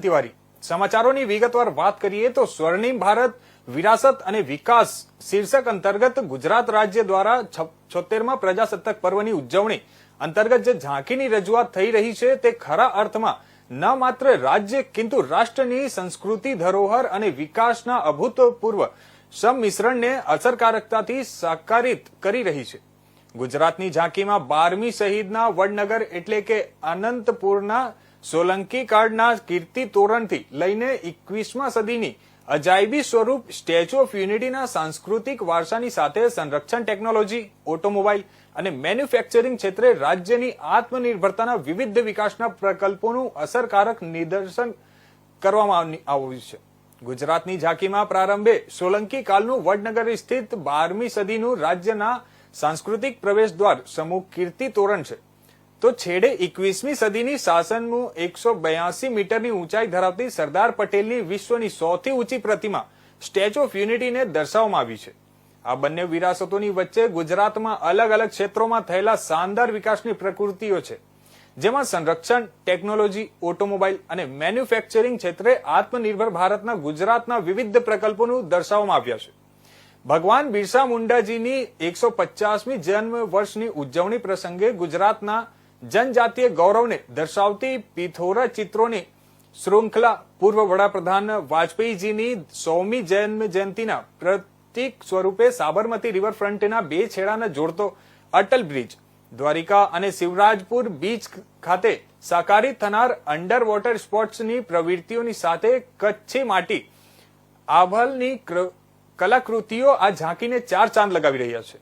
તિવારી। સમાચારોની વિગતવાર વાત કરીએ તો સ્વર્ણિમ ભારત વિરાસત અને વિકાસ શીર્ષક અંતર્ગત ગુજરાત રાજ્ય દ્વારા 76મા પ્રજાસત્તાક પર્વની ઉજવણી અંતર્ગત જે ઝાંખીની રજૂઆત થઈ રહી છે તે ખરા અર્થમાં ન માત્ર રાજ્ય કિંતુ રાષ્ટ્રની સંસ્કૃતિ ધરોહર અને વિકાસના અભૂતપૂર્વ સંમિશ્રણને અસરકારકતાથી સાકારિત કરી રહી છે। ગુજરાતની ઝાંખીમાં 12મી શહીદના વડનગર એટલે કે અનંતપુરના સોલંકી કાળના કીર્તિ તોરણથી લઈને 21મા સદીની અજાયબી સ્વરૂપ સ્ટેચ્યુ ઓફ યુનિટીના સાંસ્કૃતિક વારસાની સાથે સંરક્ષણ ટેકનોલોજી, ઓટોમોબાઈલ અને મેન્યુફેક્ચરિંગ ક્ષેત્રે રાજ્યની આત્મનિર્ભરતાના વિવિધ વિકાસના પ્રકલ્પોનું અસરકારક નિદર્શન કરવામાં આવ્યું છે। ગુજરાતની ઝાંખીમાં પ્રારંભે સોલંકી કાળનું વડનગર સ્થિત 12મી સદીનું રાજ્યના સાંસ્કૃતિક પ્રવેશ દ્વાર સમૂહ કીર્તિ તોરણ છે, તો છેડે 21મી સદીની શાસનનું 182 મીટરની ઊંચાઈ ધરાવતી સરદાર પટેલની વિશ્વની સૌથી ઊંચી પ્રતિમા સ્ટેચ્યુ ઓફ યુનિટીને દર્શાવવામાં આવી છે। આ બંને વિરાસતોની વચ્ચે ગુજરાતમાં અલગ અલગ ક્ષેત્રોમાં થયેલા શાનદાર વિકાસની પ્રકૃતિઓ છે, જેમાં સંરક્ષણ, ટેકનોલોજી, ઓટોમોબાઈલ અને મેન્યુફેક્ચરિંગ ક્ષેત્રે આત્મનિર્ભર ભારતના ગુજરાતના વિવિધ પ્રકલ્પોનું દર્શાવવામાં આવ્યા છે। ભગવાન બિરસા મુંડાજીની 150મી જન્મ વર્ષની ઉજવણી પ્રસંગે ગુજરાતના જનજાતીય ગૌરવને દર્શાવતી પિથોરા ચિત્રોની શૃંખલા પૂર્વ વડાપ્રધાન વાજપેયીજીની 100મી જન્મ જયંતિના પ્રતીક સ્વરૂપે સાબરમતી રિવરફ્રન્ટના બે છેડાને જોડતો અટલ બ્રિજ, દ્વારિકા અને શિવરાજપુર બીચ ખાતે સાકારિત થનાર અંડર વોટર સ્પોર્ટ્સની પ્રવૃત્તિઓની સાથે કચ્છી માટી આભલની કલાકૃતિઓ આ ઝાંકીને ચાર ચાંદ લગાવી રહ્યા છે।